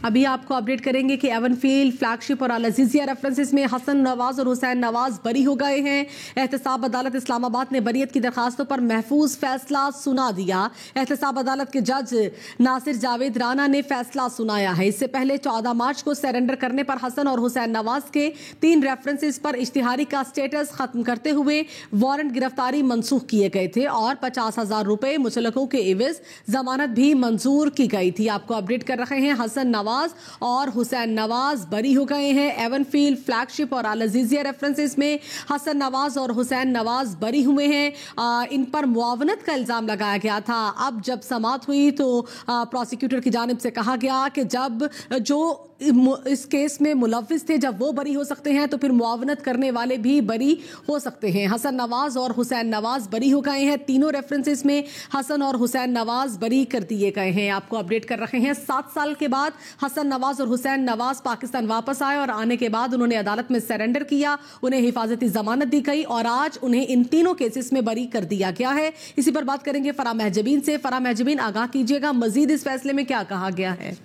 अभी आपको अपडेट करेंगे कि एवनफील्ड, फ्लैगशिप और अल अज़ीज़िया रेफरेंसेस में हसन नवाज और हुसैन नवाज बरी हो गए हैं। एहतसाब अदालत इस्लामाबाद ने बरीयत की दरखास्तों पर महफूज फैसला सुना दिया। एहतसाब अदालत के जज नासिर जावेद राना ने फैसला सुनाया है। इससे पहले 14 मार्च को सरेंडर करने पर हसन और हुसैन नवाज के 3 रेफरेंसेस पर इश्तिहारी का स्टेटस खत्म करते हुए वारंट गिरफ्तारी मनसूख किए गए थे और 50,000 रुपए मुतल्लकों के एवज जमानत भी मंजूर की गई थी। आपको अपडेट कर रहे हैं, हसन नवाज और हुसैन नवाज बरी हो गए हैं। एवनफील्ड, फ्लैगशिप और अल अज़ीज़िया रेफरेंसेस में हसन नवाज और हुसैन नवाज बरी हुए हैं। इन पर मुआवनत का इल्जाम लगाया गया था। अब जब समाअत हुई तो प्रोसिक्यूटर की जानिब से कहा गया कि जब जो इस केस में मुलव्विस थे जब वो बरी हो सकते हैं तो फिर मुआवनत करने वाले भी बरी हो सकते हैं। हसन नवाज और हुसैन नवाज बरी हो गए हैं। तीनों रेफरेंसेस में हसन और हुसैन नवाज बरी कर दिए गए हैं। आपको अपडेट कर रहे हैं, 7 साल के बाद हसन नवाज और हुसैन नवाज पाकिस्तान वापस आए और आने के बाद उन्होंने अदालत में सरेंडर किया। उन्हें हिफाजती जमानत दी गई और आज उन्हें इन तीनों केसेस में बरी कर दिया गया है। इसी पर बात करेंगे फराह महजबीन से। फराह महजबीन, आगाह कीजिएगा, मजीद इस फैसले में क्या कहा गया है?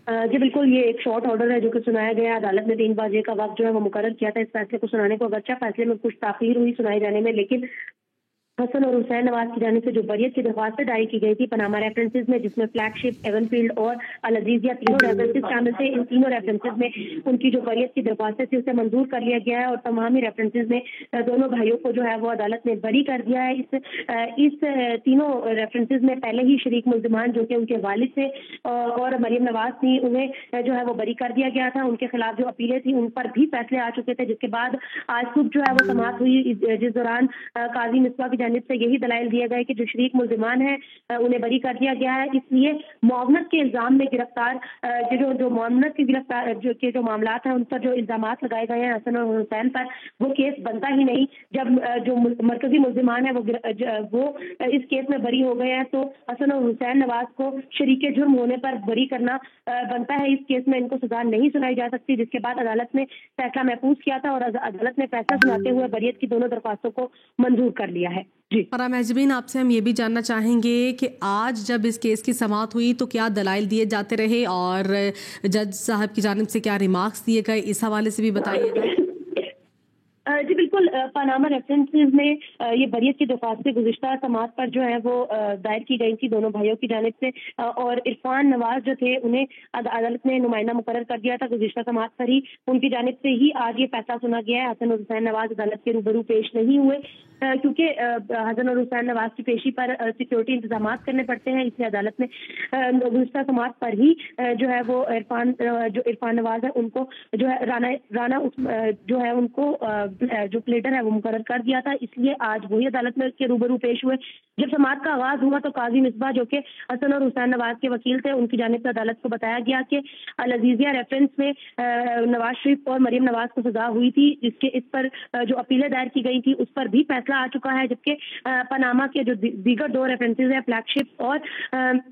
जी बिल्कुल, ये एक शॉर्ट ऑर्डर है जो कि सुनाया गया। अदालत ने 3 बजे का वक्त जो है वो मुकर्रर किया था इस फैसले को सुनाने को। अगरचे फैसले में कुछ ताखीर हुई सुनाए जाने में, लेकिन हसन और हुसैन नवाज की जानिब से जो बरीयत की दरख्वास्तें दायर की गई थी पनामा रेफरेंसेस में, जिसमें फ्लैगशिप, एवनफील्ड और अल अज़ीज़िया तीनों रेफरेंसेस शामिल थे, इन तीनों रेफरेंसेस में उनकी जो बरीयत की दरख्वास्तें थी उसे मंजूर कर लिया गया है और तमाम ही रेफरेंसेस में दोनों भाइयों को जो है वो अदालत ने बरी कर दिया है। इस तीनों रेफरेंसेस में पहले ही शरीक मुल्ज़िमान जो कि उनके वालिद थे और मरियम नवाज थी, उन्हें जो है वो बरी कर दिया गया था। उनके खिलाफ जो अपीलें थी उन पर भी फैसले आ चुके थे, जिसके बाद आज सुबह जो है वो समाअत हुई, जिस दौरान काजी मिसबा की जानिब से यही दलाइल दिया गया कि जो शरीक मुल्ज़िमान है उन्हें बरी कर दिया गया है। इसलिए मुआवनत के इल्जाम में गिरफ्तार जो मुआवनत की गिरफ्तार जो मामलात हैं उन पर जो इल्जामात लगाए गए हैं हसन और हुसैन पर, वो केस बनता ही नहीं। जब जो मरकजी मुल्ज़िमान है वो इस केस में बरी हो गए हैं तो हसन और हुसैन नवाज को शरीके जुर्म होने पर बरी करना बनता है। इस केस में इनको सजा नहीं सुनाई जा सकती, जिसके बाद अदालत ने फैसला महफूज किया था और अदालत ने फैसला सुनाते हुए बरीयत की दोनों दरख्वास्तों को मंजूर कर लिया है। फराह महजबीन, आपसे हम ये भी जानना चाहेंगे कि आज जब इस केस की समाअत हुई तो क्या दलाइल दिए जाते रहे और जज साहब की जानिब से क्या रिमार्क्स दिए गए, इस हवाले से भी बताइएगा। जी बिल्कुल, पनामा रेफरेंसेस में ये बरीयत की दरख्वास्तें गुज़िश्ता समाअत पर जो है वो दायर की गई थी दोनों भाइयों की जानिब से और इरफान नवाज जो थे उन्हें अदालत ने नुमाइंदा मुकर्रर कर दिया था गुज़िश्ता समाअत पर ही। उनकी जानिब से ही आज ये फैसला सुना गया है। हसन और हुसैन नवाज अदालत के रूबरू पेश नहीं हुए क्योंकि हसन और हुसैन नवाज की पेशी पर सिक्योरिटी इंतजाम करने पड़ते हैं, इसलिए अदालत ने गुज़िश्ता समाअत पर ही जो है वो इरफान नवाज है उनको जो है राना जो है उनको जो प्लेटर है वो मुकर्रर कर दिया था। इसलिए आज वही अदालत में के रूबरू पेश हुए। जब समाअत का आगाज हुआ तो काजी मिसबा जो कि हसन और हुसैन नवाज के वकील थे, उनकी जानिब से अदालत को बताया गया कि अल अज़ीज़िया रेफरेंस में नवाज शरीफ और मरियम नवाज को सजा हुई थी, इस पर जो अपीलें दायर की गई थी उस पर भी फैसला आ चुका है। जबकि पनामा के जो दीगर 2 रेफरेंसेज हैं फ्लैगशिप और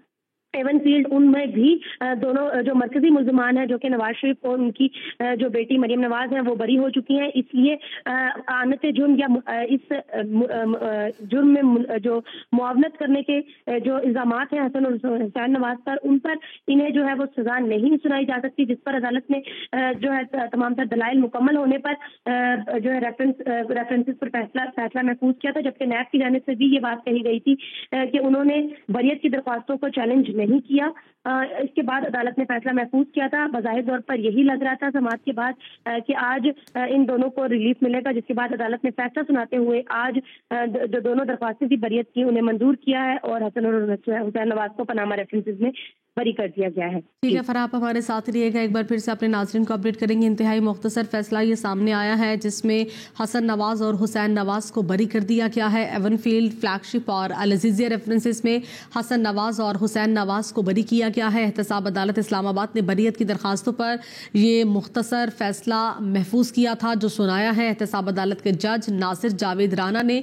एवनफील्ड, उनमें भी दोनों जो मरकजी मुल्ज़िमान हैं जो कि नवाज शरीफ और उनकी जो बेटी मरियम नवाज है वो बरी हो चुकी हैं। इसलिए आनत जुर्म या इस जुर्म में जो मुआवनत करने के जो इल्ज़ामात हैं हसन और हुसैन नवाज पर, उन पर इन्हें जो है वो सजा नहीं सुनाई जा सकती, जिस पर अदालत ने जो है तमाम तर दलाइल मुकम्मल होने पर जो है रेफरेंसेस पर फैसला महफूज किया था। जबकि नैब की जानिब से भी ये बात कही गई थी कि उन्होंने बरीयत की दरख्वास्तों को चैलेंज नहीं किया। इसके बाद अदालत ने फैसला महफूज किया था। बज़ाहिर तौर पर यही लग रहा था समाअत के बाद कि आज इन दोनों को रिलीफ मिलेगा, जिसके बाद अदालत ने फैसला सुनाते हुए आज जो दोनों दरख्वास्तें थी बरीयत की उन्हें मंजूर किया है और हसन और हुसैन नवाज को पनामा रेफरेंसेस में बरी कर दिया गया है। ठीक है फराह, आप हमारे साथ रहिएगा। एक बार फिर से अपने नाज़रीन को अपडेट करेंगे। इंतहाई मुख्तसर फैसला ये सामने आया है जिसमें हसन नवाज और हुसैन नवाज को बरी कर दिया गया है। एवनफील्ड, फ्लैगशिप और अल अज़ीज़िया रेफरेंसेस में हसन नवाज और हुसैन नवाज को बरी किया गया है। एहतसाब अदालत इस्लामाबाद ने बरीयत की दरखास्तों पर ये मुख्तसर फैसला महफूज किया था जो सुनाया है एहतसाब अदालत के जज नासिर जावेद राना ने।